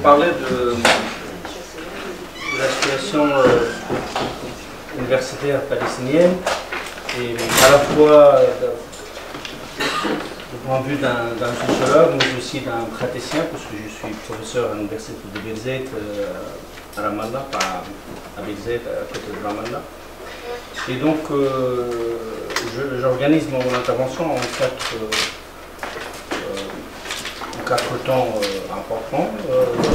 parler de la situation universitaire palestinienne et à la fois du point de vue d'un sociologue, mais aussi d'un praticien, parce que je suis professeur à l'université de Birzeit à Ramallah, à Birzeit, à côté de Ramallah. Et donc, j'organise mon intervention en quatre temps importants.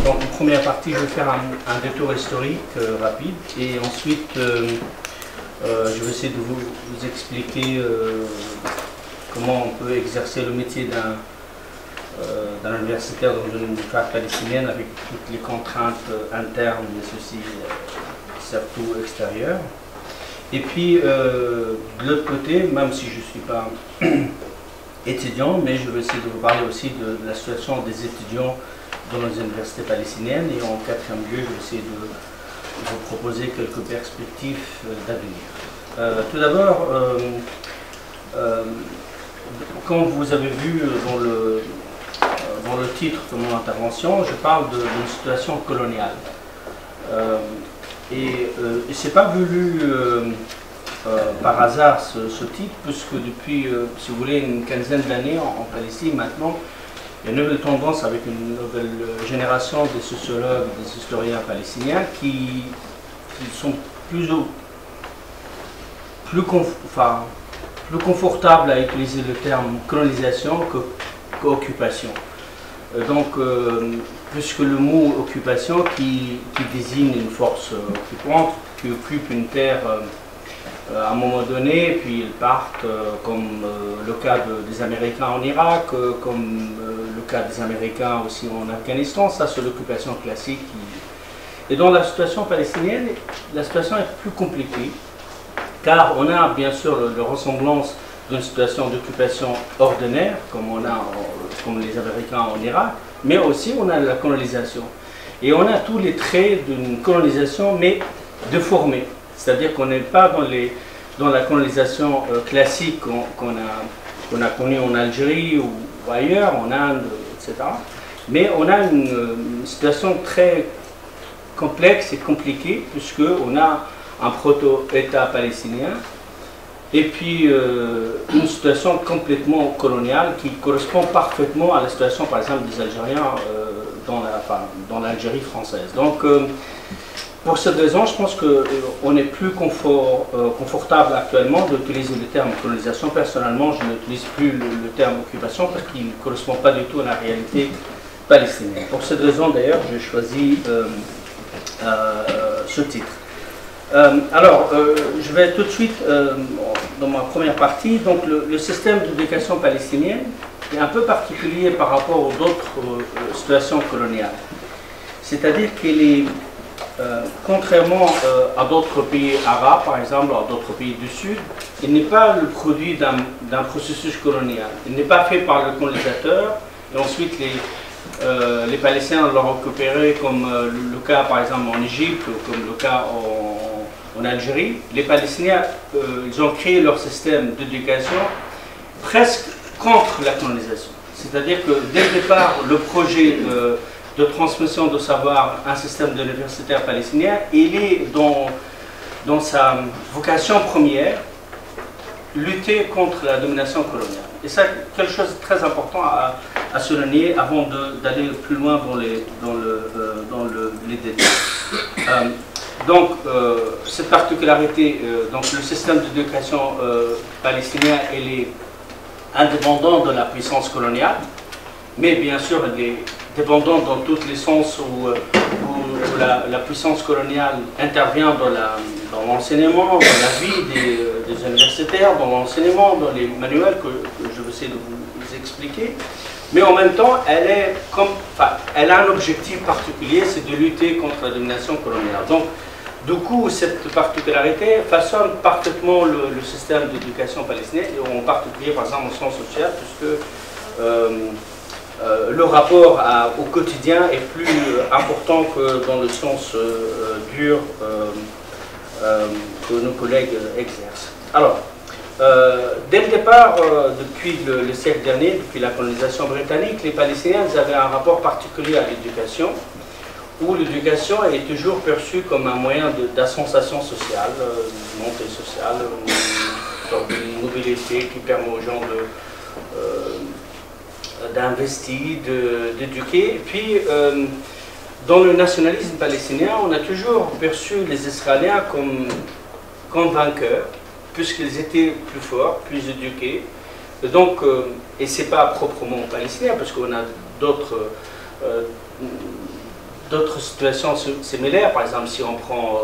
Donc, en première partie, je vais faire un détour historique rapide, et ensuite, je vais essayer de vous expliquer comment on peut exercer le métier d'un universitaire dans une université palestinienne avec toutes les contraintes internes, mais aussi surtout extérieures. Et puis, de l'autre côté, même si je ne suis pas étudiant, mais je vais essayer de vous parler aussi de la situation des étudiants dans les universités palestiniennes. Et en quatrième lieu, je vais essayer de vous proposer quelques perspectives d'avenir. Tout d'abord, comme vous avez vu dans le titre de mon intervention, je parle d'une situation coloniale. Et ce n'est pas voulu par hasard ce titre, puisque depuis, si vous voulez, une quinzaine d'années en Palestine, maintenant, il y a une nouvelle tendance avec une nouvelle génération de sociologues, des historiens palestiniens qui sont plus confortables à utiliser le terme colonisation qu'occupation. Donc, puisque le mot occupation qui désigne une force occupante qui occupe une terre à un moment donné, puis ils partent, comme le cas des Américains en Irak, comme le cas des Américains aussi en Afghanistan, ça c'est l'occupation classique. Et dans la situation palestinienne, la situation est plus compliquée, car on a bien sûr la ressemblance d'une situation d'occupation ordinaire, comme les Américains en Irak, mais aussi on a la colonisation. Et on a tous les traits d'une colonisation, mais déformée. C'est-à-dire qu'on n'est pas dans la colonisation classique qu'on a connue en Algérie ou ailleurs, en Inde, etc. Mais on a une situation très complexe et compliquée, puisqu'on a un proto-État palestinien, et puis une situation complètement coloniale qui correspond parfaitement à la situation, par exemple, des Algériens dans l'Algérie française. Donc, pour cette raison, je pense qu'on est plus confortable actuellement d'utiliser le terme colonisation. Personnellement, je n'utilise plus le terme occupation parce qu'il ne correspond pas du tout à la réalité palestinienne. Pour cette raison, d'ailleurs, j'ai choisi ce titre. Alors, je vais tout de suite, dans ma première partie, donc le système d'éducation palestinienne est un peu particulier par rapport aux autres situations coloniales. C'est-à-dire qu'il est, contrairement à d'autres pays arabes, par exemple, à d'autres pays du Sud, il n'est pas le produit d'un processus colonial. Il n'est pas fait par le colonisateur, et ensuite les Palestiniens l'ont récupéré, comme le cas, par exemple, en Égypte, ou comme le cas en Algérie. Les Palestiniens, ils ont créé leur système d'éducation presque contre la colonisation. C'est-à-dire que dès le départ, le projet de transmission de savoir, un système de l'universitaire palestinien, il est dans sa vocation première, lutter contre la domination coloniale. Et c'est quelque chose de très important à souligner avant d'aller plus loin dans les détails. Donc, cette particularité, donc le système d'éducation palestinien, il est indépendant de la puissance coloniale, mais bien sûr, il est dépendant dans tous les sens où la puissance coloniale intervient dans l'enseignement, dans la vie des universitaires, dans l'enseignement, dans les manuels que je vais essayer de vous expliquer. Mais en même temps, elle a un objectif particulier, c'est de lutter contre la domination coloniale. Donc, du coup, cette particularité façonne parfaitement le système d'éducation palestinien, et en particulier, par exemple, au sens social, puisque le rapport au quotidien est plus important que dans le sens dur que nos collègues exercent. Alors, dès le départ, depuis le siècle dernier, depuis la colonisation britannique, les Palestiniens avaient un rapport particulier à l'éducation. où l'éducation est toujours perçue comme un moyen d'ascension sociale, de montée sociale, une sorte de mobilité qui permet aux gens d'investir, d'éduquer. Et puis, dans le nationalisme palestinien, on a toujours perçu les Israéliens comme vainqueurs, puisqu'ils étaient plus forts, plus éduqués. Et donc, et ce n'est pas proprement palestinien, parce qu'on a d'autres situations similaires. Par exemple, si on prend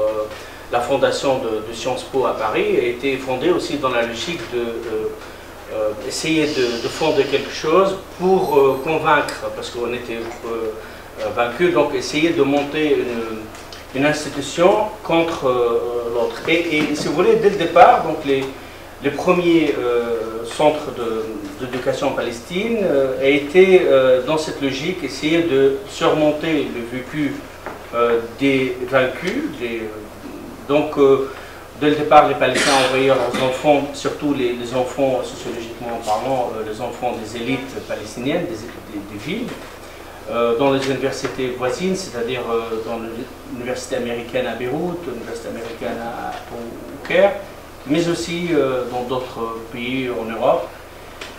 la fondation de Sciences Po à Paris, a été fondée aussi dans la logique d'essayer de fonder quelque chose pour convaincre, parce qu'on était vaincus, donc essayer de monter une institution contre l'autre. Et si vous voulez, dès le départ, donc les premiers centres d'éducation en Palestine a été dans cette logique, essayer de surmonter le vécu des vaincus. Donc, dès le départ, les Palestiniens envoyaient leurs enfants, surtout les enfants, sociologiquement parlant, les enfants des élites palestiniennes, des villes, dans les universités voisines, c'est-à-dire dans l'université américaine à Beyrouth, l'université américaine au Caire, mais aussi dans d'autres pays en Europe,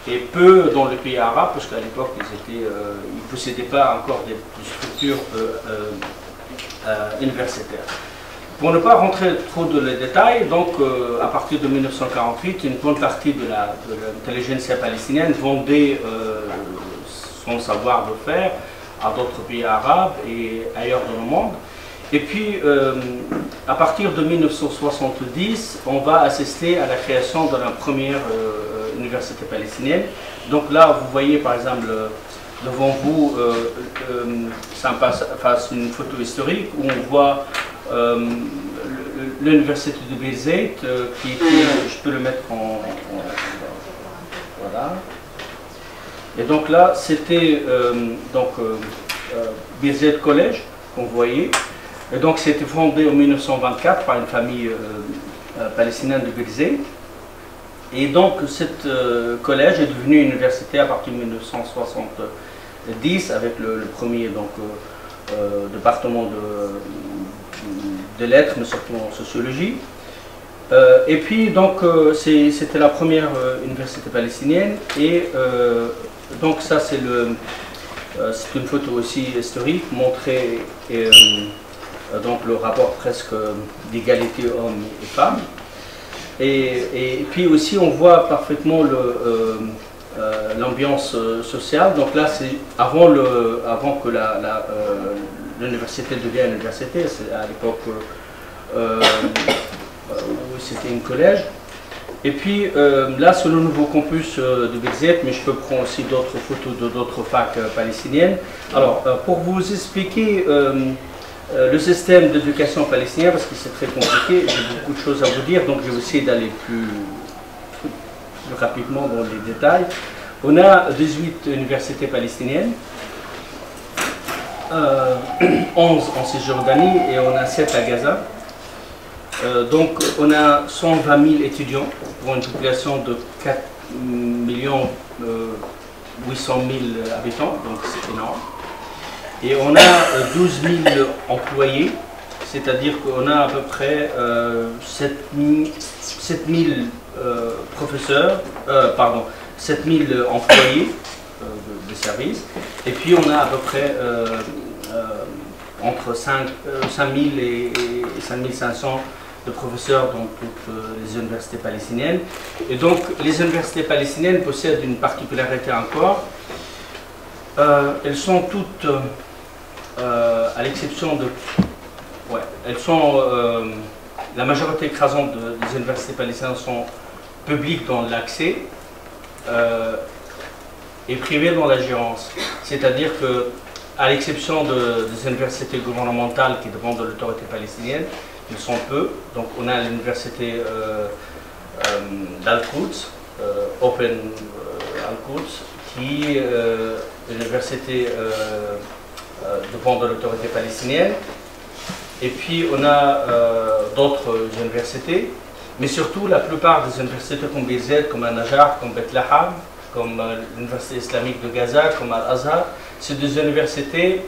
et peu dans les pays arabes, parce qu'à l'époque, ils ne possédaient pas encore des structures universitaires. Pour ne pas rentrer trop dans les détails, donc à partir de 1948, une bonne partie de l'intelligentsia palestinienne vendait son savoir de faire à d'autres pays arabes et ailleurs dans le monde. Et puis, à partir de 1970, on va assister à la création de la première université palestinienne. Donc là, vous voyez par exemple devant vous, ça passe une photo historique où on voit l'université de Birzeit, qui était, je peux le mettre voilà. Et donc là, c'était Birzeit College, qu'on voyait. Et donc c'était fondé en 1924 par une famille palestinienne de Birzeit. Et donc ce collège est devenu une université à partir de 1970 avec le premier département de lettres, mais surtout en sociologie. Et puis donc c'était la première université palestinienne. Et donc ça c'est une photo aussi historique montrer donc le rapport presque d'égalité hommes et femmes. Et puis aussi on voit parfaitement l'ambiance sociale. Donc là c'est avant que l'université devienne une université, c'est à l'époque où c'était un collège. Et puis là c'est le nouveau campus de Birzeit, mais je peux prendre aussi d'autres photos de d'autres facs palestiniennes. Alors pour vous expliquer le système d'éducation palestinien, parce que c'est très compliqué, j'ai beaucoup de choses à vous dire, donc je vais essayer d'aller plus rapidement dans les détails. On a 18 universités palestiniennes, 11 en Cisjordanie et on a 7 à Gaza. Donc on a 120 000 étudiants pour une population de 4 800 000 habitants, donc c'est énorme. Et on a 12 000 employés, c'est-à-dire qu'on a à peu près 7 000 professeurs, 7 000 employés de service. Et puis on a à peu près entre 5 000 et 5 500 de professeurs dans toutes les universités palestiniennes. Et donc les universités palestiniennes possèdent une particularité encore. Elles sont toutes, à l'exception de... Ouais, elles sont... la majorité écrasante des universités palestiniennes sont publiques dans l'accès et privées dans la gérance. C'est-à-dire que, à l'exception des universités gouvernementales qui dépendent de l'autorité palestinienne, ils sont peu. Donc on a l'université d'Al-Quds, Open Al-Quds, qui est l'université dépend de l'autorité palestinienne. Et puis on a d'autres universités, mais surtout la plupart des universités comme Birzeit, comme Al-Najjar, comme Beth Laham, comme l'université islamique de Gaza, comme Al-Azhar, c'est des universités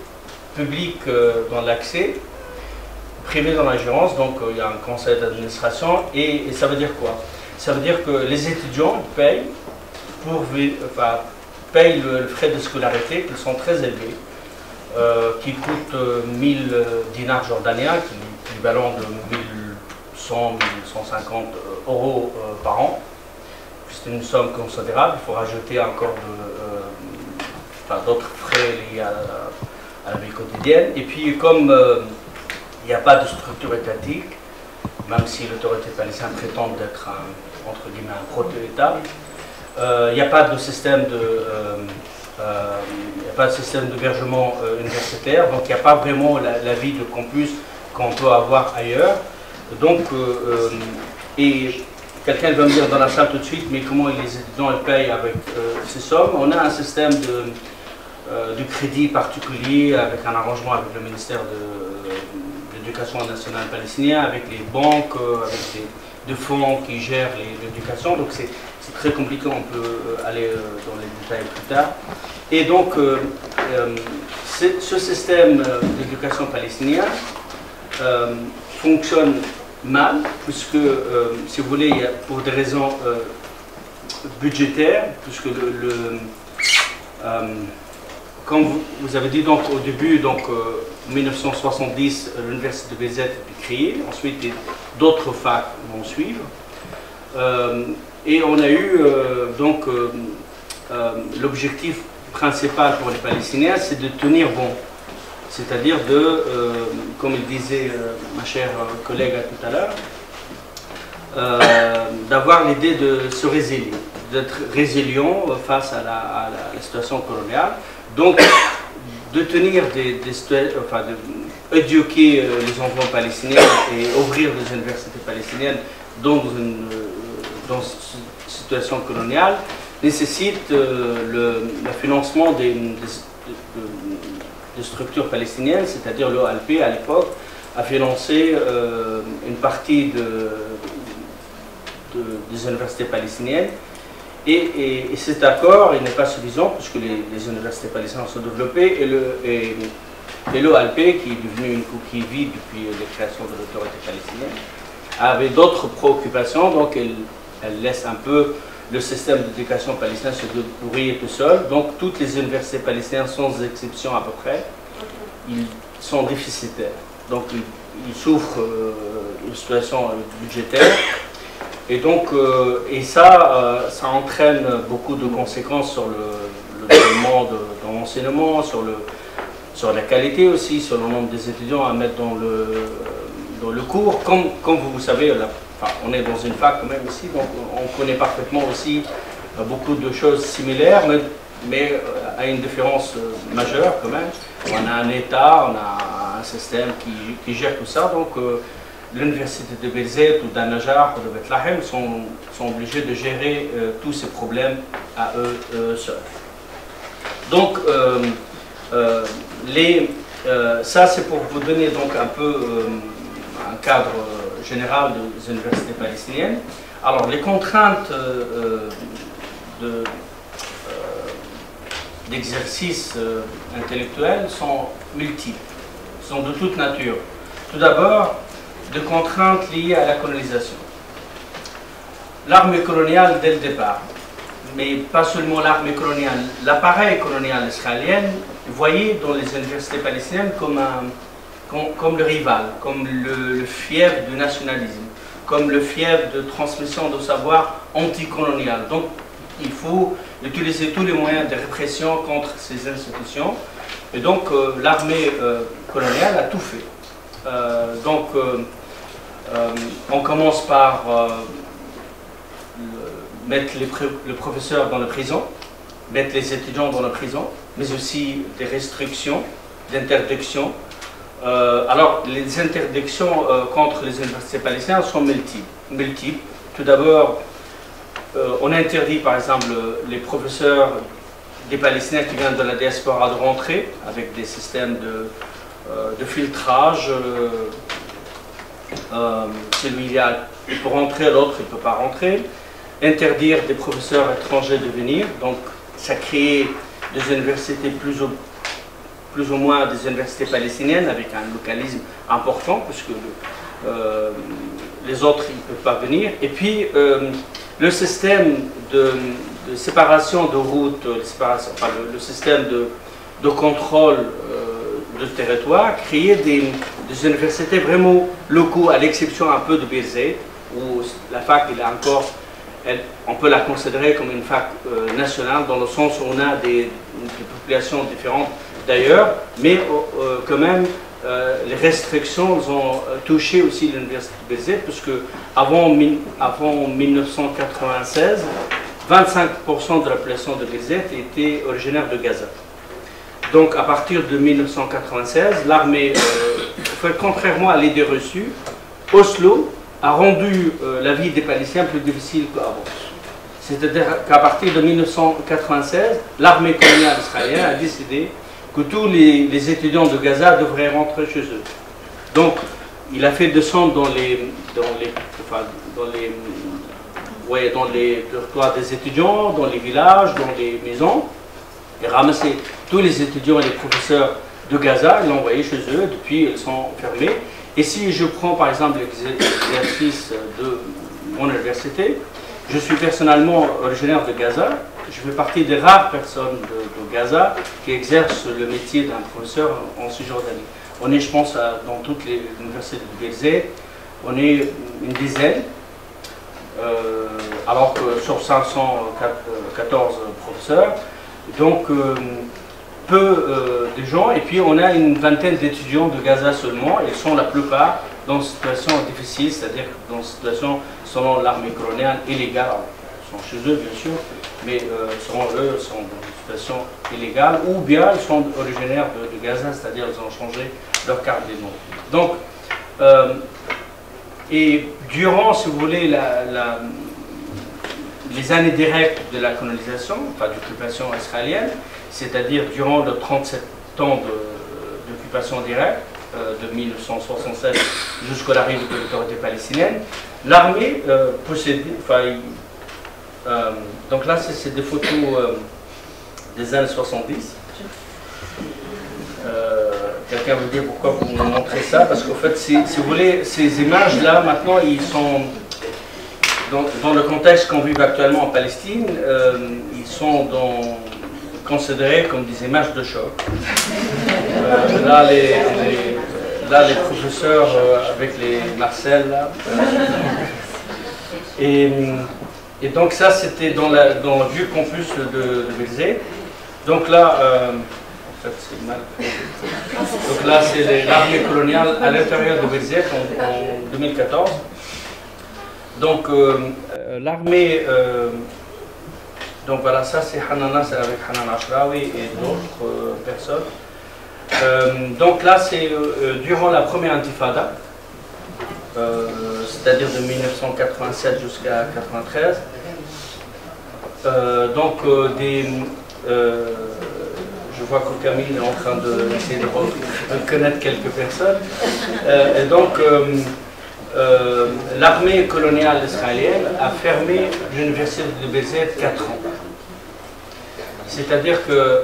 public dans l'accès, privé dans la gérance, donc il y a un conseil d'administration, et ça veut dire quoi? Ça veut dire que les étudiants payent, payent le frais de scolarité, qui sont très élevés, qui coûtent 1000 dinars jordaniens, qui est l'équivalent de 1100, 1150 euros par an. C'est une somme considérable, il faut rajouter encore d'autres frais liés à la vie quotidienne. Et puis comme il n'y a pas de structure étatique, même si l'autorité palestinienne prétend d'être entre guillemets un proto-État, il n'y a pas de système d'hébergement universitaire, donc il n'y a pas vraiment la vie de campus qu'on peut avoir ailleurs. Donc, et quelqu'un va me dire dans la salle tout de suite, mais comment les étudiants payent avec ces sommes? On a un système de crédit particulier avec un arrangement avec le ministère de l'Éducation nationale palestinien, avec les banques, avec des fonds qui gèrent l'éducation. Donc c'est très compliqué, on peut aller dans les détails plus tard. Et donc ce système d'éducation palestinien fonctionne mal, puisque, si vous voulez, pour des raisons budgétaires, puisque comme vous avez dit donc, au début, donc, 1970, l'université de Bézet a été créée, ensuite d'autres facs vont suivre, et on a eu donc l'objectif principal pour les Palestiniens, c'est de tenir bon. C'est-à-dire comme il disait ma chère collègue tout à l'heure, d'avoir l'idée de se résilier, d'être résilient face à la situation coloniale. Donc, de tenir d'éduquer les enfants palestiniens et ouvrir des universités palestiniennes dans une situation coloniale nécessite le financement des structures palestiniennes, c'est-à-dire l'OALP à l'époque a financé une partie des universités palestiniennes, et cet accord il n'est pas suffisant puisque les universités palestiniennes sont développées, et l'OALP, qui est devenue une coquille vide depuis la création de l'autorité palestinienne, avait d'autres préoccupations, donc elle laisse un peu le système d'éducation palestinien se débrouiller tout seul. Donc toutes les universités palestiniennes, sans exception à peu près, ils sont déficitaires. Donc ils souffrent d'une situation budgétaire. Et donc, ça entraîne beaucoup de conséquences sur le développement de l'enseignement, sur la qualité aussi, sur le nombre des étudiants à mettre dans le cours. Comme vous savez, on est dans une fac quand même ici, donc on connaît parfaitement aussi beaucoup de choses similaires, mais à une différence majeure quand même. On a un État, on a un système qui gère tout ça, donc l'université de Bézet ou d'An-Najjar ou de Beth Lahem sont obligés de gérer tous ces problèmes à eux seuls. Donc, ça c'est pour vous donner donc un peu un cadre général des universités palestiniennes. Alors, les contraintes d'exercice intellectuel sont multiples, sont de toute nature. Tout d'abord, de contraintes liées à la colonisation. L'armée coloniale dès le départ, mais pas seulement l'armée coloniale, l'appareil colonial israélien voyait dans les universités palestiniennes comme le rival, comme le fief du nationalisme, comme le fief de transmission de savoir anticolonial. Donc il faut utiliser tous les moyens de répression contre ces institutions. Et donc l'armée coloniale a tout fait. On commence par mettre le professeur dans la prison, mettre les étudiants dans la prison, mais aussi des restrictions, d'interdictions. Alors, les interdictions contre les universités palestiniennes sont multiples. Tout d'abord, on interdit par exemple les professeurs des Palestiniens qui viennent de la diaspora de rentrer avec des systèmes de filtrage. Celui-là, il peut rentrer, l'autre il ne peut pas rentrer. Interdire des professeurs étrangers de venir, donc ça crée des universités plus ou moins des universités palestiniennes avec un localisme important, puisque les autres ils ne peuvent pas venir. Et puis le système de séparation de routes, le système de contrôle de territoire créait des universités vraiment locaux, à l'exception un peu de Birzeit, où la fac il a encore, on peut la considérer comme une fac nationale, dans le sens où on a des populations différentes d'ailleurs, mais quand même les restrictions ont touché aussi l'université de Birzeit, puisque avant 1996, 25% de la population de Birzeit était originaire de Gaza. Donc à partir de 1996, l'armée, contrairement à l'idée reçue, Oslo a rendu la vie des Palestiniens plus difficile qu'avant. C'est-à-dire qu'à partir de 1996, l'armée coloniale israélienne a décidé que tous les étudiants de Gaza devraient rentrer chez eux. Donc il a fait descendre dans les dortoirs des étudiants, dans les villages, dans les maisons, et ramasser tous les étudiants et les professeurs de Gaza, ils l'ont envoyé chez eux, depuis ils sont fermés. Et si je prends par exemple l'exercice de mon université, je suis personnellement originaire de Gaza, je fais partie des rares personnes de Gaza qui exercent le métier d'un professeur en Cisjordanie. On est, je pense, dans toutes les universités de Birzeit, on est une dizaine, alors que sur 514 professeurs, donc peu de gens, et puis on a une vingtaine d'étudiants de Gaza seulement, ils sont la plupart dans une situation difficile, c'est-à-dire dans une situation selon l'armée coloniale illégale. Ils sont chez eux bien sûr, mais selon eux, ils sont dans une situation illégale, ou bien ils sont originaires de Gaza, c'est-à-dire ils ont changé leur carte d'identité. Donc, et durant, si vous voulez, les années directes de la colonisation, enfin d'occupation israélienne, c'est-à-dire durant les 37 ans d'occupation directe, de 1967 jusqu'à l'arrivée de l'autorité palestinienne, l'armée possédait, donc là c'est des photos des années 70. Quelqu'un veut dire pourquoi vous me montrez ça? Parce qu'en fait, si vous voulez, ces images-là, maintenant, ils sont, dans le contexte qu'on vit actuellement en Palestine, ils sont considérés comme des images de choc. Là, les professeurs avec les Marcel, là. Et donc ça, c'était dans le vieux campus de Birzeit. Donc là, en fait, c'est mal. Donc là, c'est l'armée coloniale à l'intérieur de Birzeit en 2014. Donc l'armée, donc voilà, ça c'est Hanan Nasser avec Hanan Ashrawi et d'autres personnes. Donc là, c'est durant la première intifada, c'est-à-dire de 1987 jusqu'à 1993. Donc je vois que Camille est en train d'essayer de connaître quelques personnes. Et donc l'armée coloniale israélienne a fermé l'université de Birzeit 4 ans. C'est-à-dire que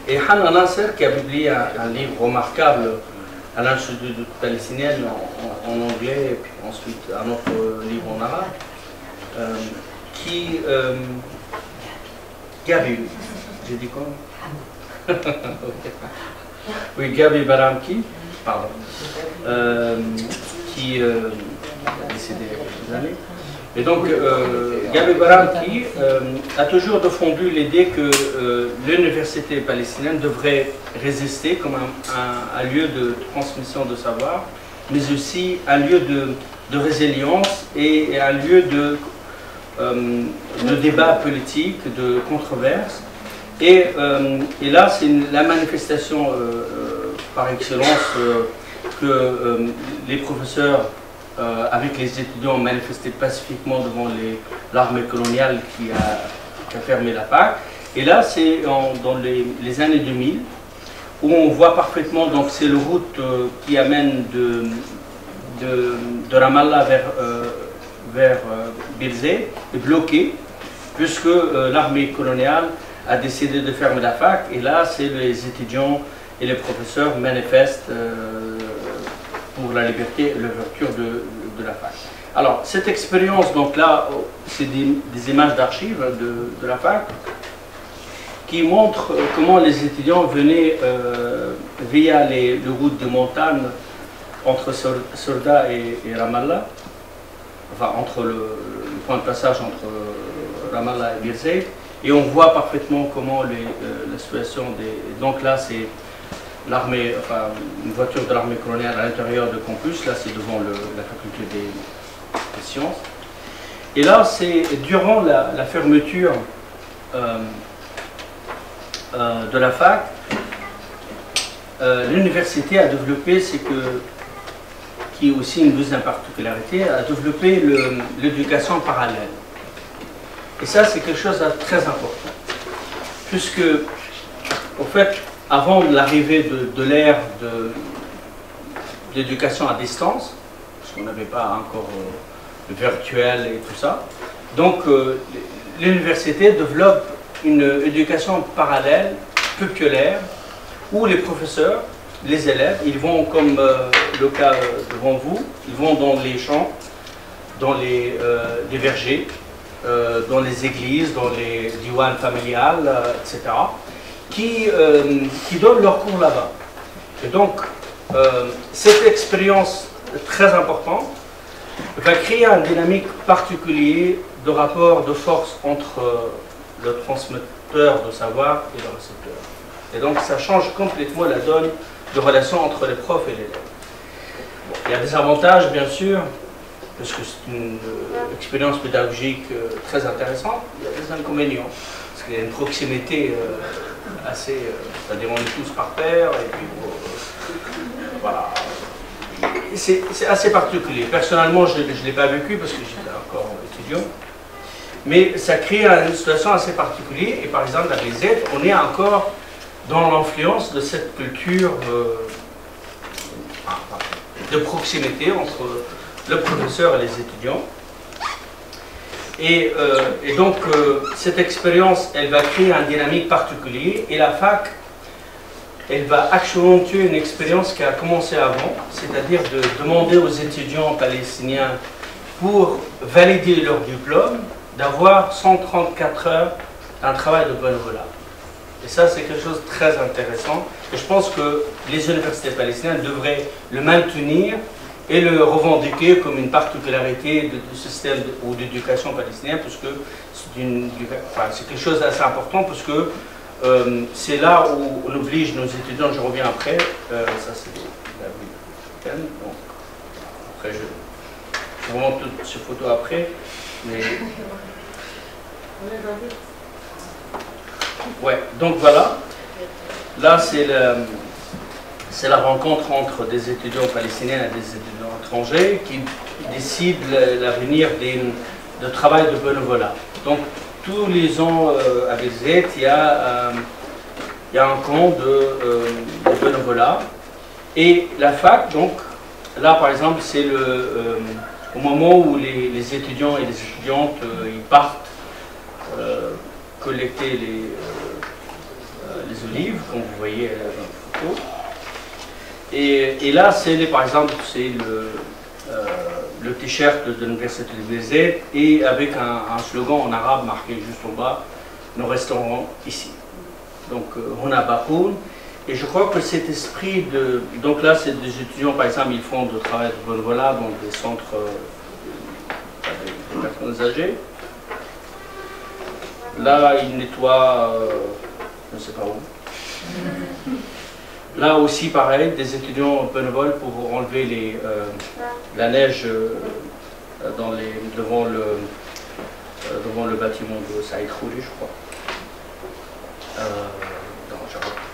et Hanan Nasser, qui a publié un livre remarquable à l'Institut palestinien en anglais, et puis ensuite un autre livre en arabe, Gabi, j'ai dit quoi? Oui, Gabi Baramki, pardon, qui est décédé il y a quelques années. Et donc, Gabi Baramki a toujours défendu l'idée que l'université palestinienne devrait résister comme un lieu de transmission de savoir, mais aussi un lieu de résilience et un lieu de débat politique, de controverse. Et là, c'est la manifestation par excellence que les professeurs avec les étudiants ont manifesté pacifiquement devant l'armée coloniale qui a fermé la fac. Et là, c'est dans les années 2000, où on voit parfaitement, donc c'est la route qui amène de Ramallah vers Birzeit est bloquée, puisque l'armée coloniale a décidé de fermer la fac, et là, c'est les étudiants et les professeurs manifestent pour la liberté et l'ouverture de la fac. Alors, cette expérience, donc là, c'est des images d'archives de la fac qui montrent comment les étudiants venaient via les routes de montagne entre Sorda et Ramallah, enfin entre le point de passage entre Ramallah et Birzeit, et on voit parfaitement comment la situation des... Donc là, c'est l'armée, enfin une voiture de l'armée coloniale à l'intérieur du campus, là c'est devant la faculté des sciences. Et là, c'est durant la fermeture de la fac, l'université a développé qui est aussi une deuxième particularité, a développé l'éducation parallèle. Et ça, c'est quelque chose de très important. Puisque, au fait, avant l'arrivée de l'ère de l'éducation à distance, parce qu'on n'avait pas encore le virtuel et tout ça, donc l'université développe une éducation parallèle, populaire, où les professeurs, les élèves, ils vont, comme le cas devant vous, ils vont dans les champs, dans les vergers, dans les églises, dans les diwans familiales, etc., qui donnent leurs cours là-bas. Et donc, cette expérience très importante va créer une dynamique particulière de rapport de force entre le transmetteur de savoir et le récepteur. Et donc, ça change complètement la donne de relation entre les profs et les élèves. Bon, il y a des avantages, bien sûr, parce que c'est une expérience pédagogique très intéressante. Il y a des inconvénients, parce qu'il y a une proximité assez... c'est-à-dire on est tous par pair, et puis voilà. C'est assez particulier. Personnellement, je ne l'ai pas vécu, parce que j'étais encore étudiant. Mais ça crée une situation assez particulière, et par exemple, à Birzeit, on est encore dans l'influence de cette culture de proximité entre le professeur et les étudiants. Et donc, cette expérience, elle va créer une dynamique particulière, et la fac, elle va accentuer une expérience qui a commencé avant, c'est-à-dire de demander aux étudiants palestiniens, pour valider leur diplôme, d'avoir 134 heures d'un travail de bénévolat. Et ça, c'est quelque chose de très intéressant. Et je pense que les universités palestiniennes devraient le maintenir et le revendiquer comme une particularité du système ou d'éducation palestinien, puisque c'est quelque chose d'assez important, puisque c'est là où on oblige nos étudiants, je reviens après, ça c'est la vie africaine, donc après je vous montre toutes ces photos après, mais... Ouais, donc voilà, là c'est la rencontre entre des étudiants palestiniens et des étudiants étrangers qui décident l'avenir de travail de bénévolat. Donc tous les ans à Birzeit, il y a un camp de bénévolat, et la fac, donc là par exemple, c'est au moment où les étudiants et les étudiantes ils partent collecter les olives, comme vous voyez dans la photo. Et là, par exemple, c'est le t-shirt de l'université de Birzeit, et avec un slogan en arabe marqué juste en bas, nous resterons ici. Donc, Huna Bakoun. Et je crois que cet esprit de... Donc là, c'est des étudiants, par exemple, ils font du travail de bénévolat dans des centres des personnes âgées. Là, ils nettoient, je ne sais pas où. Là aussi, pareil, des étudiants bénévoles pour enlever la neige devant le bâtiment de Saïd Khouri, je crois.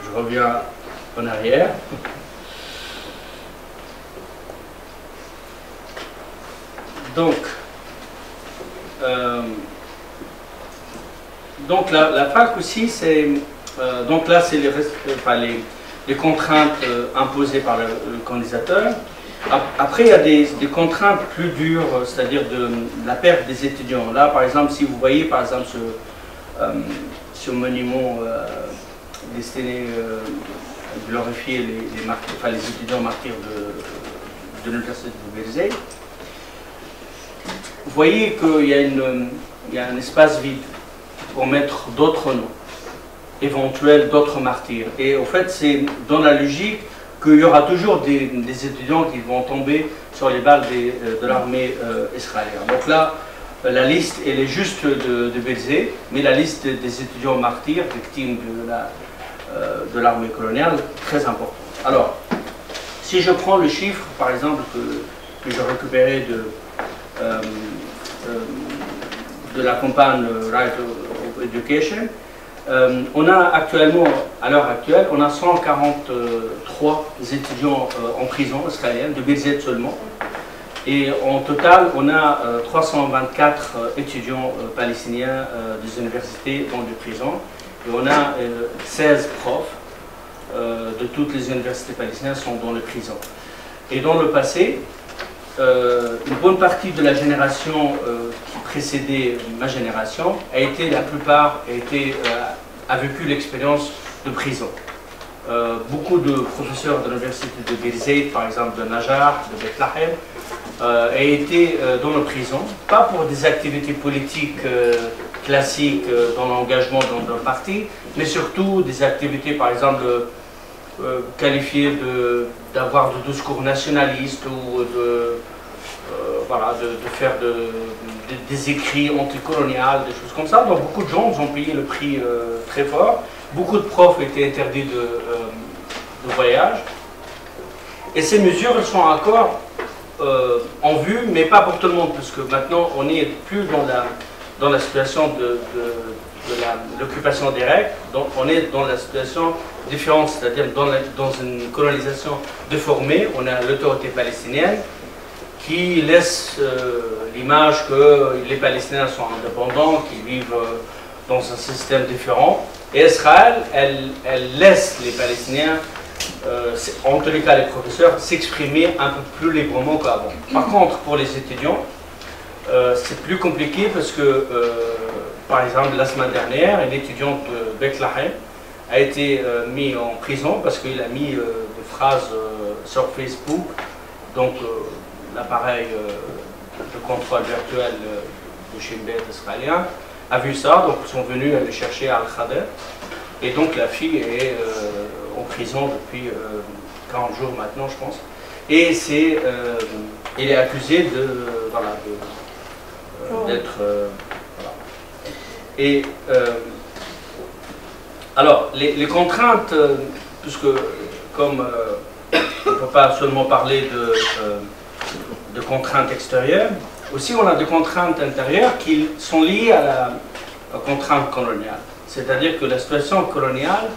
Je reviens en arrière. Donc la fac aussi, c'est... donc là, c'est les contraintes imposées par le colonisateur. Après, il y a des contraintes plus dures, c'est-à-dire de la perte des étudiants. Là, par exemple, si vous voyez, par exemple, ce monument destiné à glorifier les étudiants martyrs de l'université de Birzeit. Vous voyez qu'il y a un espace vide pour mettre d'autres noms éventuels, d'autres martyrs. Et en fait, c'est dans la logique qu'il y aura toujours des étudiants qui vont tomber sur les balles de l'armée israélienne. Donc là, la liste, elle est juste de Birzeit, mais la liste des étudiants martyrs, victimes de l'armée coloniale, très importante. Alors, si je prends le chiffre, par exemple, que j'ai récupéré de la campagne Right of Education, on a actuellement, à l'heure actuelle, on a 143 étudiants en prison israélienne, de Birzeit seulement. Et en total, on a 324 étudiants palestiniens des universités dans des prisons. Et on a 16 profs de toutes les universités palestiniennes sont dans les prisons. Et dans le passé, une bonne partie de la génération qui précédait ma génération la plupart a vécu l'expérience de prison. Beaucoup de professeurs de l'université de Birzeit, par exemple de Najar, de Bethlehem, ont été dans la prison, pas pour des activités politiques classiques dans l'engagement dans un parti, mais surtout des activités, par exemple, qualifiées d'avoir de discours nationalistes ou voilà, de faire des écrits anticoloniaux, des choses comme ça. Donc beaucoup de gens ont payé le prix très fort. Beaucoup de profs étaient interdits de voyage. Et ces mesures, elles sont encore en vue, mais pas pour tout le monde, parce que maintenant, on n'est plus dans la situation de l'occupation directe, donc on est dans la situation différente, c'est-à-dire dans une colonisation déformée. On a l'autorité palestinienne qui laisse l'image que les Palestiniens sont indépendants, qu'ils vivent dans un système différent. Et Israël, elle laisse les Palestiniens, en tous les cas les professeurs, s'exprimer un peu plus librement qu'avant. Par contre, pour les étudiants, c'est plus compliqué parce que, par exemple, la semaine dernière, une étudiante de Bethlehem a été mise en prison parce qu'il a mis des phrases sur Facebook. Donc, l'appareil de contrôle virtuel de Shin Bet israélien a vu ça, donc ils sont venus aller chercher à Al-Khader. Et donc la fille est en prison depuis 40 jours maintenant, je pense. Et elle est accusée d'être... voilà. Et alors, les contraintes, puisque comme on ne peut pas seulement parler de contraintes extérieures, aussi on a des contraintes intérieures qui sont liées à la contrainte coloniale. C'est-à-dire que la situation coloniale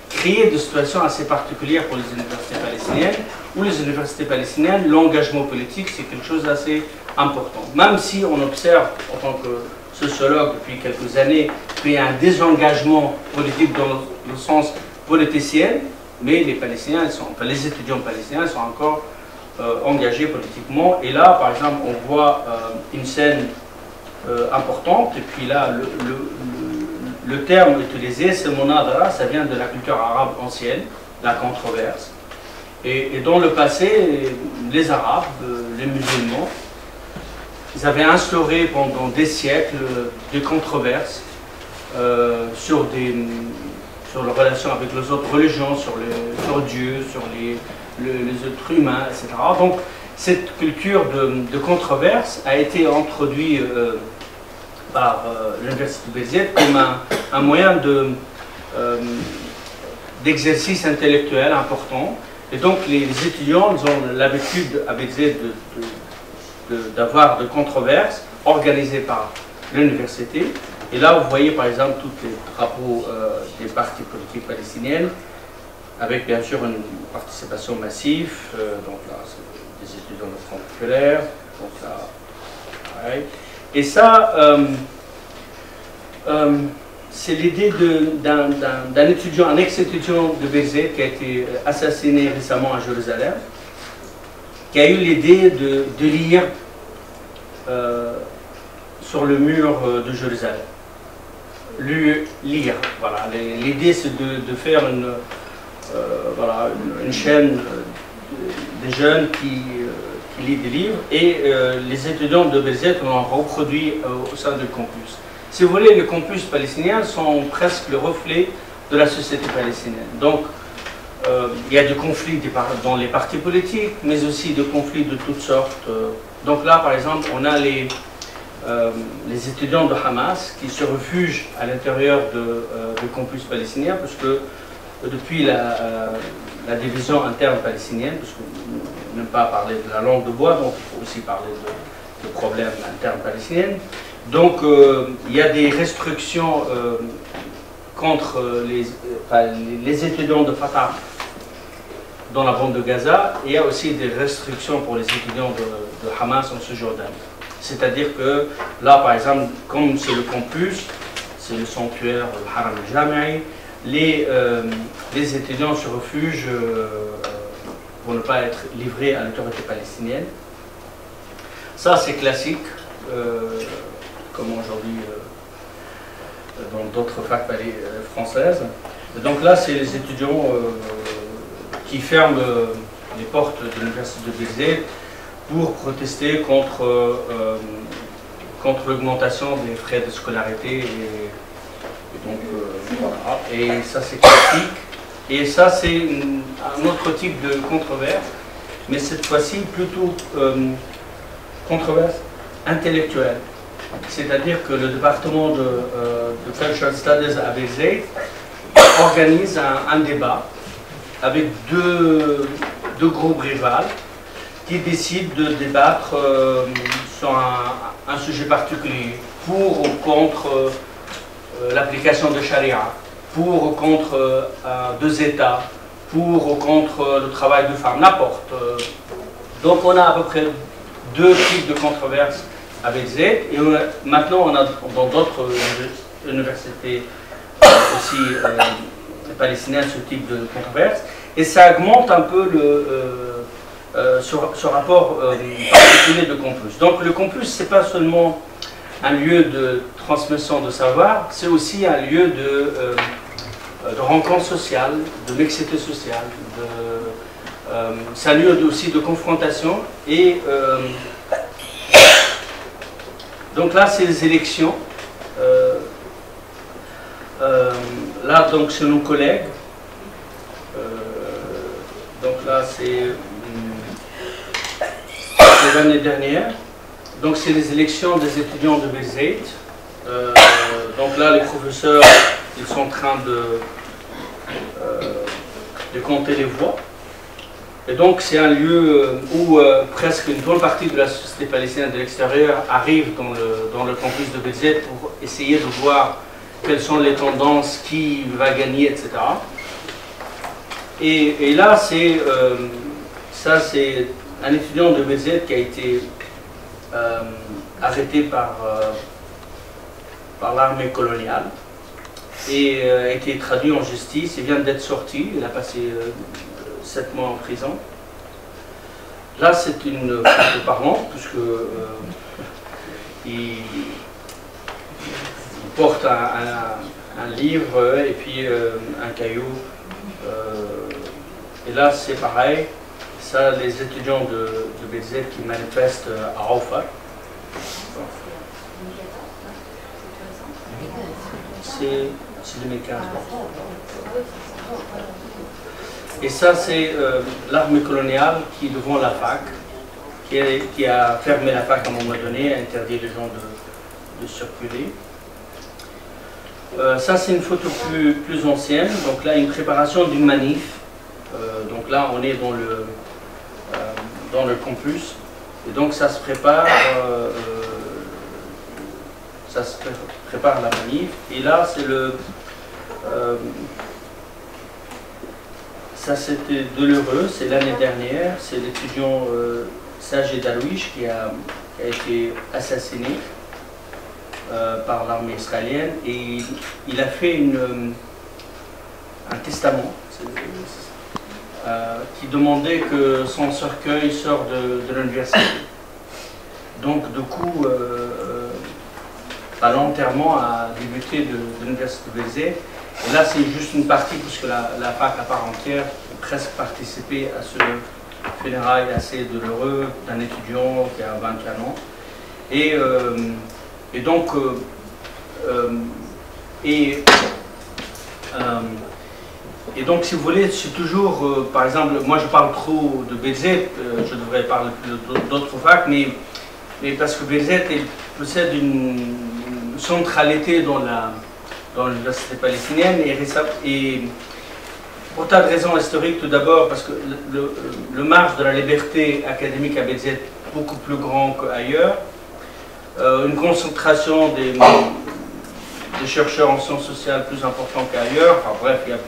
crée des situations assez particulières pour les universités palestiniennes, où les universités palestiniennes, l'engagement politique, c'est quelque chose d'assez important. Même si on observe, en tant que sociologue depuis quelques années, qu'il y a un désengagement politique dans le sens politicien, mais les Palestiniens, les étudiants palestiniens sont encore engagés politiquement. Et là, par exemple, on voit une scène importante, et puis là, le terme utilisé, c'est monadara, ça vient de la culture arabe ancienne, la controverse. Et dans le passé, les Arabes, les musulmans, ils avaient instauré pendant des siècles des controverses sur les relations avec les autres religions, sur Dieu, sur les êtres humains, etc. Donc cette culture de controverse a été introduite par l'université de Birzeit comme un moyen d'exercice intellectuel important. Et donc les étudiants, ils ont l'habitude à Birzeit d'avoir de controverses organisées par l'université. Et là, vous voyez par exemple tous les drapeaux des partis politiques palestiniennes, avec bien sûr une participation massive. Donc là, c'est des étudiants de Front populaire. Donc là, pareil. Et ça, c'est l'idée d'un étudiant, un ex-étudiant de Birzeit qui a été assassiné récemment à Jérusalem, qui a eu l'idée de lire sur le mur de Jérusalem. lire. Voilà. L'idée c'est de faire voilà, une chaîne des jeunes qui lisent des livres, et les étudiants de BZ l'ont reproduit au sein du campus. Si vous voulez, les campus palestiniens sont presque le reflet de la société palestinienne. Donc, il y a des conflits dans les partis politiques, mais aussi des conflits de toutes sortes. Donc là, par exemple, on a les étudiants de Hamas qui se refugient à l'intérieur du campus palestinien, parce que depuis la division interne palestinienne, parce qu'on n'aime pas parler de la langue de bois, donc il faut aussi parler de problèmes internes palestiniens. Donc il y a des restrictions contre les étudiants de Fatah dans la bande de Gaza, et il y a aussi des restrictions pour les étudiants de Hamas en Cisjordanie. C'est-à-dire que là, par exemple, comme c'est le campus, c'est le sanctuaire, le Haram al-Jami'i, les étudiants se refugent pour ne pas être livrés à l'autorité palestinienne. Ça, c'est classique, comme aujourd'hui dans d'autres facs françaises. Donc là, c'est les étudiants qui ferment les portes de l'université de Bézé pour protester contre l'augmentation des frais de scolarité. Et donc, voilà. Et ça, c'est classique. Et ça, c'est un autre type de controverse, mais cette fois-ci plutôt controverse intellectuelle. C'est-à-dire que le département de Cultural Studies à Bézé organise un débat avec deux groupes rivales qui décident de débattre sur un sujet particulier, pour ou contre l'application de charia, pour ou contre deux États, pour ou contre le travail de femmes, n'importe. Donc on a à peu près deux types de controverses avec Z, et maintenant on a dans d'autres universités aussi palestiniennes ce type de controverse, et ça augmente un peu ce rapport particulier de campus. Donc le campus, c'est pas seulement un lieu de transmission de savoir, c'est aussi un lieu de rencontre sociale, de mixité sociale, c'est un lieu aussi de confrontation. Et donc là, c'est les élections. Là, donc, c'est nos collègues. Donc là, c'est l'année dernière. Donc c'est les élections des étudiants de Bézé. Donc là, les professeurs, ils sont en train de compter les voix. Et donc c'est un lieu où presque une bonne partie de la société palestinienne de l'extérieur arrive dans le campus de Bézé pour essayer de voir quelles sont les tendances, qui va gagner, etc. Et là, c'est un étudiant de Bézé qui a été arrêté par l'armée coloniale et a été traduit en justice. Il vient d'être sorti, il a passé 7 mois en prison. Là, c'est une photo parlante, puisque il porte un livre et puis un caillou. Et là, c'est pareil. Ça, les étudiants de BZ qui manifestent à Rafah. C'est 2015. Et ça, c'est l'armée coloniale qui, devant la fac, qui a fermé la fac à un moment donné, a interdit les gens de circuler. Ça, c'est une photo plus ancienne. Donc là, une préparation d'une manif. Donc là, on est dans le campus. Et donc, ça se prépare la manif. Et là, c'est ça, c'était douloureux. C'est l'année dernière. C'est l'étudiant Sajid Darwish qui a été assassiné par l'armée israélienne, et il a fait un testament qui demandait que son cercueil sorte de l'université. Donc du coup, l'enterrement a débuté de l'Université de Béziers. Et là, c'est juste une partie, puisque la fac à part entière a presque participé à ce funérailles assez douloureux d'un étudiant qui a 21 ans. Et donc, si vous voulez, c'est toujours, par exemple, moi je parle trop de Béziers, je devrais parler d'autres facs, mais parce que Béziers possède une centralité dans l'université palestinienne et pour tas de raisons historiques. Tout d'abord parce que le marge de la liberté académique à Béziers est beaucoup plus grand qu'ailleurs, une concentration des chercheurs en sciences sociales plus important qu'ailleurs, enfin bref, il y a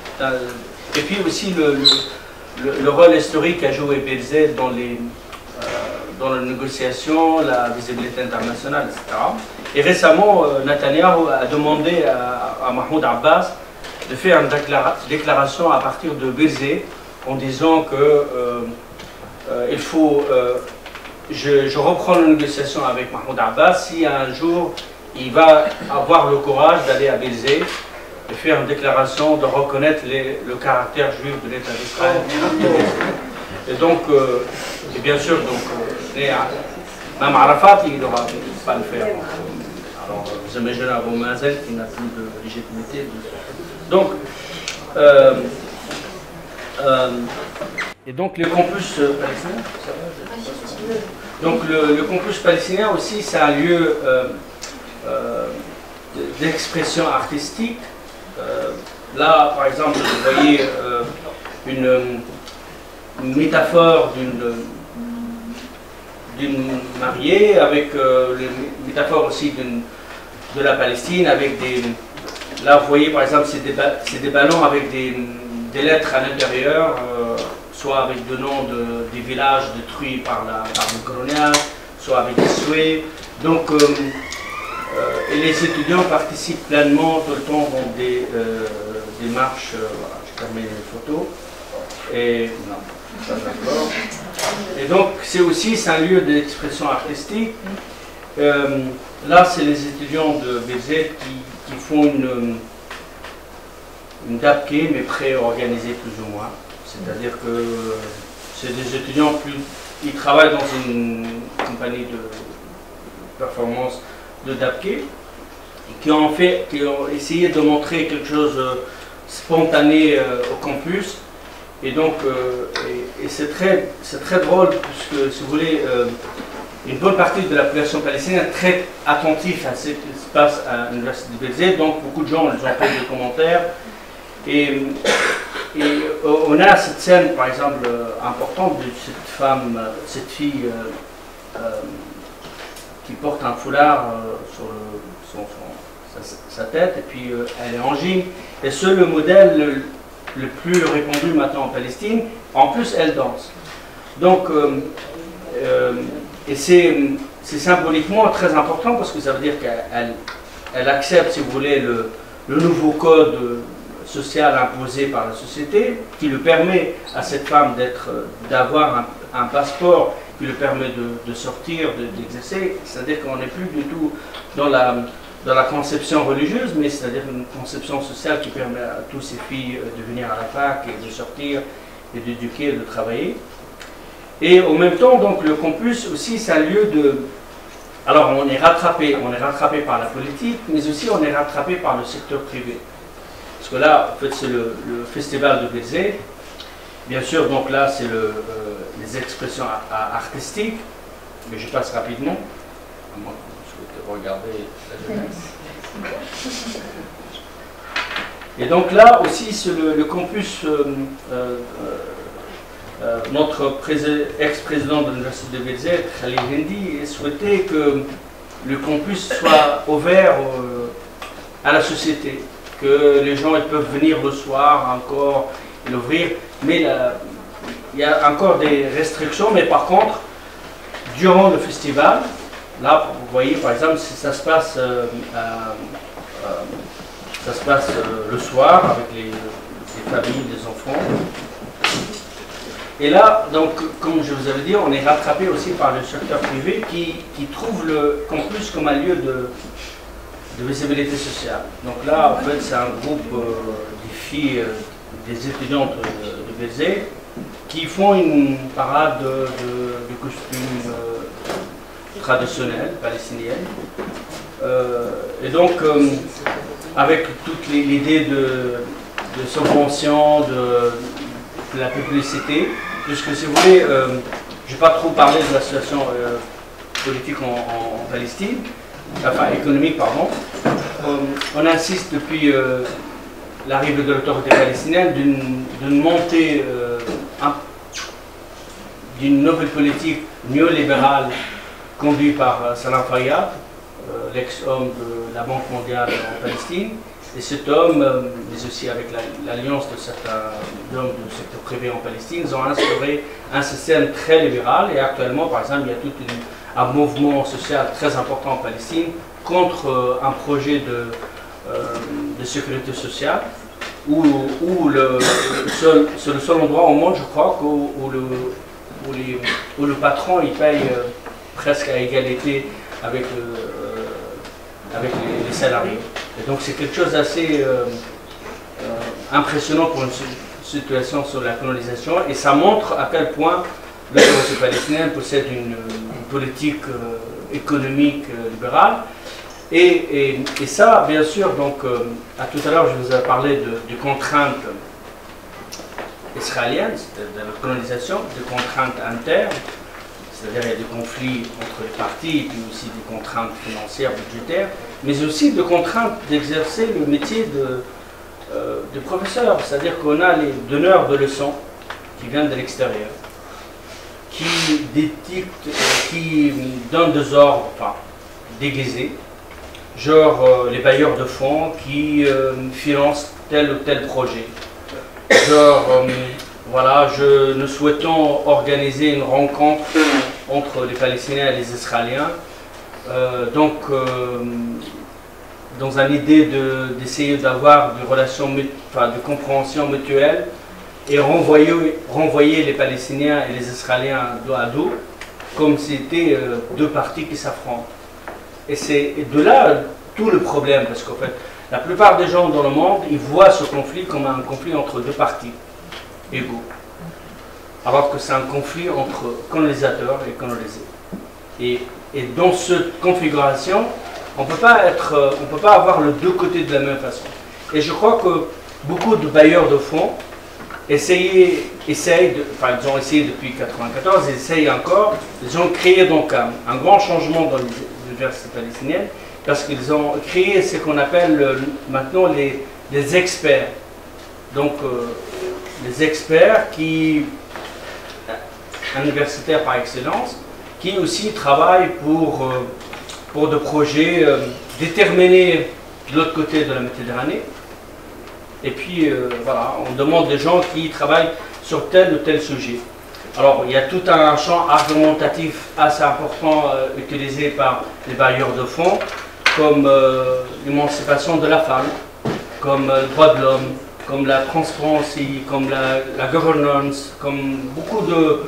et puis aussi le rôle historique qu'a joué Béziers dans la négociation, la visibilité internationale, etc. Et récemment, Netanyahou a demandé à Mahmoud Abbas de faire une déclaration à partir de Béziers en disant que il faut, je reprends la négociation avec Mahmoud Abbas si un jour il va avoir le courage d'aller à Béziers et faire une déclaration de reconnaître le caractère juif de l'État d'Israël. Et donc, et bien sûr, même Arafat, il n'aura pas le faire. Alors, vous imaginez Abou Mazen qui n'a plus de légitimité. Donc, et donc le campus palestinien, donc le campus palestinien aussi, c'est un lieu d'expression artistique. Là, par exemple, vous voyez une métaphore d'une mariée, avec une métaphore aussi de la Palestine, avec des... Là, vous voyez, par exemple, c'est des ballons avec des lettres à l'intérieur, soit avec le nom des villages détruits par le colonial, soit avec des souhaits. Donc, et les étudiants participent pleinement tout le temps dans des marches. Voilà, je termine les photos. Et, non, pas d'accord. Et donc, c'est un lieu d'expression artistique. Là, c'est les étudiants de Béziers qui font une dabke, mais pré-organisée plus ou moins. C'est-à-dire que c'est des étudiants ils travaillent dans une compagnie de performance de dabke, qui ont essayé de montrer quelque chose de spontané au campus. Et donc, c'est très drôle, puisque, si vous voulez, une bonne partie de la population palestinienne est très attentive à ce qui se passe à l'Université de Béziers, donc beaucoup de gens ils ont fait des commentaires. Et on a cette scène, par exemple, importante de cette fille qui porte un foulard sur sa tête, et puis elle est en jean. Et c'est le modèle le plus répandu maintenant en Palestine. En plus, elle danse. Donc, et c'est symboliquement très important, parce que ça veut dire qu'elle accepte, si vous voulez, le nouveau code social imposé par la société, qui lui permet à cette femme d'avoir un passeport qui lui permet de sortir, d'exercer. C'est-à-dire qu'on n'est plus du tout dans la conception religieuse, mais c'est-à-dire une conception sociale qui permet à toutes ces filles de venir à la fac et de sortir et d'éduquer et de travailler. Et en même temps, donc, le campus aussi, c'est un lieu de... Alors, on est rattrapé par la politique, mais aussi on est rattrapé par le secteur privé. Parce que là, en fait, c'est le festival de Béziers. Bien sûr, donc là, c'est les expressions artistiques, mais je passe rapidement. À moins que vous souhaitez regarder la jeunesse. Et donc là aussi, c'est le campus, notre ex-président de l'Université de Béziers, Khalil Hindi, souhaitait que le campus soit ouvert à la société, que les gens ils peuvent venir le soir encore et l'ouvrir, mais il y a encore des restrictions. Mais par contre, durant le festival, là vous voyez par exemple, ça se passe le soir avec les familles, les enfants. Et là, donc, comme je vous avais dit, on est rattrapé aussi par le secteur privé qui trouve le campus comme un lieu de visibilité sociale. Donc là, en fait, c'est un groupe des filles, des étudiantes de Bézé, qui font une parade de costumes traditionnels palestiniennes. Et donc, avec toute l'idée de subvention, de la publicité, puisque si vous voulez, je n'ai pas trop parlé de la situation politique en Palestine, enfin économique, pardon. On insiste depuis l'arrivée de l'autorité palestinienne d'une montée, d'une nouvelle politique néolibérale conduite par Salam Fayyad, l'ex-homme de la Banque mondiale en Palestine. Et cet homme, mais aussi avec l'alliance de certains hommes du secteur privé en Palestine, ils ont instauré un système très libéral. Et actuellement, par exemple, il y a tout un mouvement social très important en Palestine contre un projet de sécurité sociale où c'est le seul endroit au monde, je crois, où le patron il paye presque à égalité avec les salariés. Et donc c'est quelque chose d'assez impressionnant pour une situation sur la colonisation, et ça montre à quel point l'autorité palestinienne possède une politique économique libérale. Et ça, bien sûr, donc à tout à l'heure je vous ai parlé de contraintes israéliennes, de la colonisation, de contraintes internes. C'est-à-dire qu'il y a des conflits entre les partis, et puis aussi des contraintes financières, budgétaires, mais aussi des contraintes d'exercer le métier de professeur. C'est-à-dire qu'on a les donneurs de leçons qui viennent de l'extérieur, qui dédictent, qui donnent des ordres, enfin, déguisés, genre les bailleurs de fonds qui financent tel ou tel projet. Genre, voilà, nous souhaitons organiser une rencontre entre les Palestiniens et les Israéliens. Dans une idée d'essayer d'avoir des relations, enfin, de compréhension mutuelle et renvoyer les Palestiniens et les Israéliens dos à dos, comme si c'était deux parties qui s'affrontent. Et c'est de là tout le problème, parce qu'en fait, la plupart des gens dans le monde, ils voient ce conflit comme un conflit entre deux parties égaux, alors que c'est un conflit entre colonisateurs et colonisés. Et dans cette configuration, on ne peut pas avoir les deux côtés de la même façon. Et je crois que beaucoup de bailleurs de fonds ils ont essayé depuis 1994, ils essayent encore, ils ont créé donc un grand changement dans l'université palestinienne, parce qu'ils ont créé ce qu'on appelle maintenant les experts. Donc, les experts universitaires par excellence, qui aussi travaillent pour des projets déterminés de l'autre côté de la Méditerranée. Et puis, voilà, on demande des gens qui travaillent sur tel ou tel sujet. Alors, il y a tout un champ argumentatif assez important utilisé par les bailleurs de fonds, comme l'émancipation de la femme, comme le droit de l'homme, comme la transparence, comme la governance, comme beaucoup de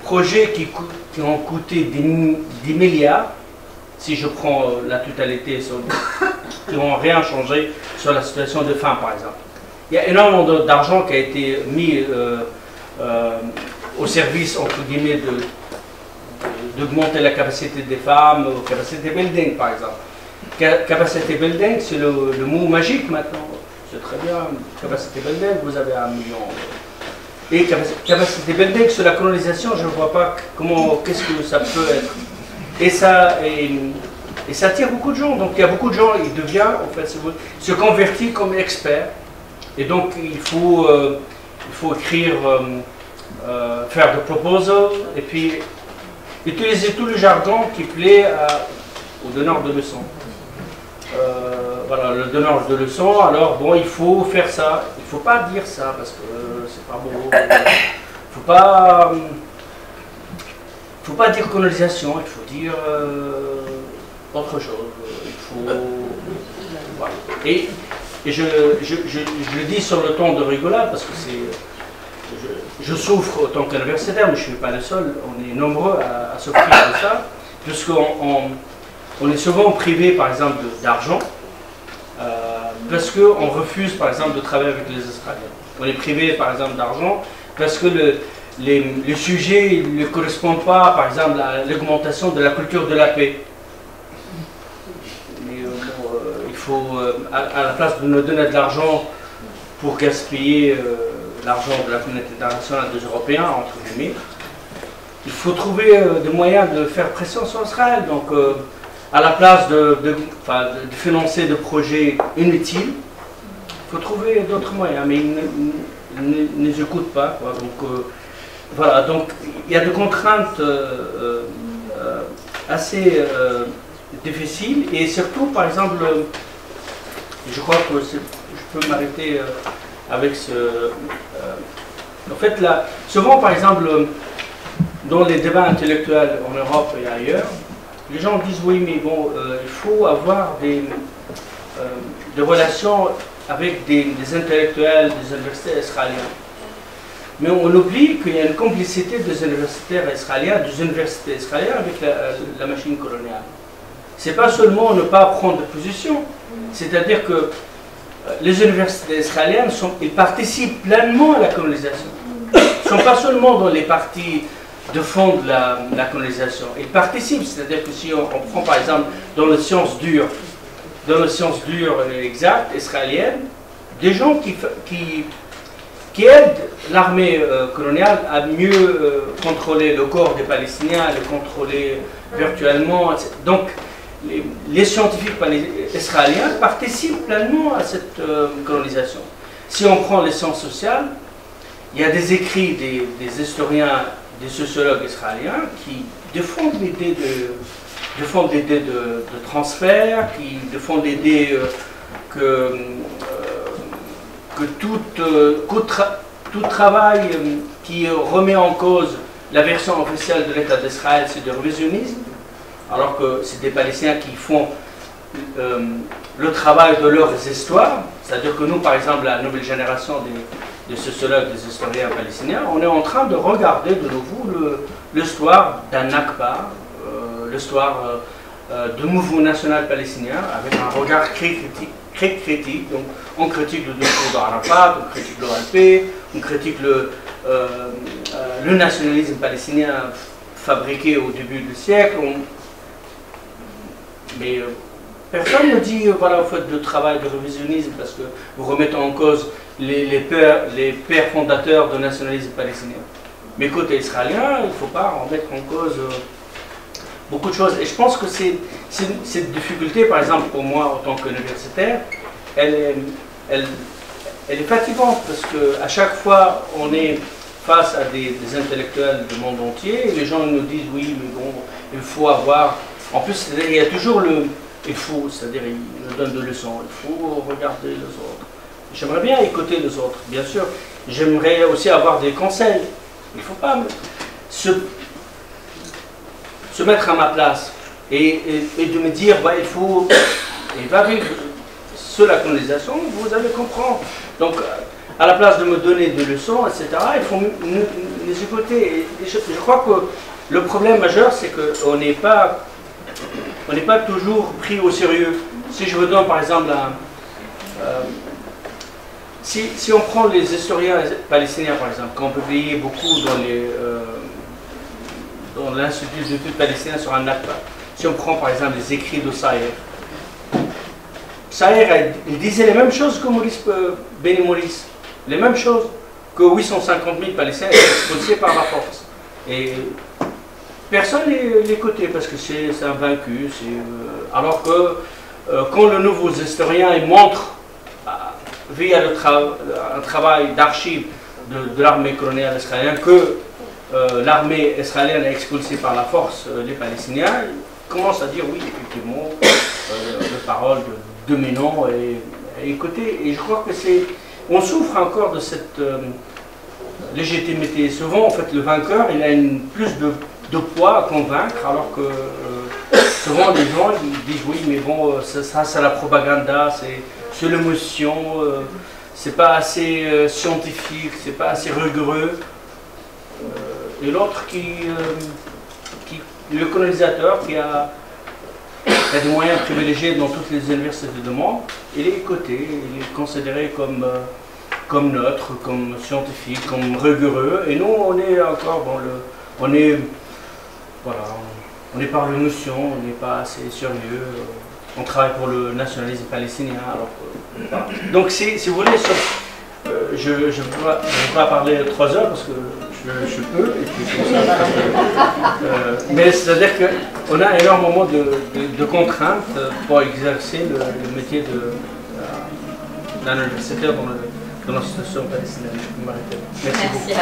projets qui ont coûté des milliards, si je prends la totalité, qui n'ont rien changé sur la situation des femmes, par exemple. Il y a énormément d'argent qui a été mis au service, entre guillemets, d'augmenter la capacité des femmes, capacité building, par exemple. Capacité building, c'est le mot magique maintenant. C'est très bien, capacité building, vous avez 1 million. Et capacité building sur la colonisation, je ne vois pas qu'est-ce que ça peut être. Et ça attire beaucoup de gens. Donc il y a beaucoup de gens, ils deviennent, en fait, se convertir comme experts. Et donc il faut écrire, faire des proposals, et puis utiliser tout le jargon qui plaît aux donneurs de leçons. Voilà, le donneur de leçons, alors bon, il faut faire ça, il ne faut pas dire ça parce que c'est pas beau, il faut pas dire colonisation, il faut dire autre chose, il faut... Voilà. Et je le dis sur le ton de rigolade parce que je souffre autant qu'universitaire, mais je ne suis pas le seul, on est nombreux à souffrir de ça, puisqu'on on est souvent privé, par exemple, d'argent, parce qu'on refuse, par exemple, de travailler avec les Israéliens. On est privé, par exemple, d'argent, parce que le sujet ne correspond pas, par exemple, à l'augmentation de la culture de la paix. Mais, il faut, à la place de nous donner de l'argent pour gaspiller l'argent de la communauté internationale des Européens, entre guillemets, il faut trouver des moyens de faire pression sur Israël. Donc, à la place de financer des projets inutiles, il faut trouver d'autres moyens, mais ils ne les écoutent pas, quoi. Donc, voilà, donc il y a des contraintes assez difficiles, et surtout, par exemple, je crois que je peux m'arrêter avec ce... en fait, là, souvent, par exemple, dans les débats intellectuels en Europe et ailleurs, les gens disent oui, mais bon, il faut avoir des relations avec des intellectuels, des universitaires israéliens. Mais on oublie qu'il y a une complicité des universitaires israéliens, avec la machine coloniale. C'est pas seulement ne pas prendre de position, c'est-à-dire que les universités israéliennes ils participent pleinement à la colonisation. Ils ne sont pas seulement dans les parties de fond de la colonisation. Ils participent, c'est-à-dire que si on prend par exemple dans les sciences dures exactes israéliennes, des gens qui aident l'armée coloniale à mieux contrôler le corps des Palestiniens, à le contrôler virtuellement. Donc les scientifiques israéliens participent pleinement à cette colonisation. Si on prend les sciences sociales, il y a des écrits des historiens, des sociologues israéliens qui défendent l'idée de transfert, qui défendent l'idée que tout travail qui remet en cause la version officielle de l'État d'Israël, c'est du révisionnisme, alors que c'est des Palestiniens qui font le travail de leurs histoires. C'est-à-dire que nous, par exemple, la nouvelle génération des sociologues, des historiens palestiniens, on est en train de regarder de nouveau l'histoire d'un Nakba, l'histoire du mouvement national palestinien, avec un regard très critique. Donc, on critique le discours d'Arafat, on critique l'OLP, on critique le nationalisme palestinien fabriqué au début du siècle. Mais personne ne dit, voilà, vous faites le travail de révisionnisme parce que vous remettez en cause les pères fondateurs du nationalisme palestinien. Mais côté israélien, il ne faut pas remettre en cause beaucoup de choses. Et je pense que cette difficulté, par exemple, pour moi, en tant qu'universitaire, elle est fatigante parce qu'à chaque fois, on est face à des intellectuels du monde entier, et les gens nous disent, oui, mais bon, il faut avoir... En plus, il y a toujours il faut, c'est-à-dire, ils nous donnent des leçons, il faut regarder les autres. J'aimerais bien écouter les autres, bien sûr. J'aimerais aussi avoir des conseils. Il ne faut pas se mettre à ma place et de me dire, bah, il va vivre sur la colonisation, vous allez comprendre. Donc, à la place de me donner des leçons, etc., il faut les écouter. Et je crois que le problème majeur, c'est qu'on n'est pas toujours pris au sérieux. Si je vous donne par exemple si on prend les historiens palestiniens par exemple, qui ont publié beaucoup dans l'Institut d'études palestiniennes sur un Nakba, si on prend par exemple les écrits de Saher, il disait les mêmes choses que Benny Maurice, les mêmes choses, que 850 000 Palestiniens étaient expulsés par la force. Et personne ne l'écoutait parce que c'est un vaincu. Alors que quand le nouveau historien montre, via un travail d'archives de l'armée coloniale israélienne, que l'armée israélienne a expulsé par la force les Palestiniens, il commence à dire oui, effectivement, les paroles dominantes et écoutez. Et je crois que on souffre encore de cette légitimité. Souvent, en fait, le vainqueur, il a plus de poids à convaincre, alors que souvent les gens ils disent oui, mais bon, ça c'est la propagande, c'est l'émotion, c'est pas assez scientifique, c'est pas assez rigoureux. Et l'autre le colonisateur qui il a des moyens privilégiés dans toutes les universités du monde. Il est coté, il est considéré comme neutre, comme scientifique, comme rigoureux. Et nous, on est encore dans le... On est par l'émotion, on n'est pas assez sérieux. On travaille pour le nationalisme palestinien. Alors, voilà. Donc, si vous voulez, je ne vais pas parler 3 heures parce que je peux, et puis comme ça, mais c'est-à-dire qu'on a énormément de contraintes pour exercer le métier d'un universitaire dans la situation palestinienne. Merci beaucoup.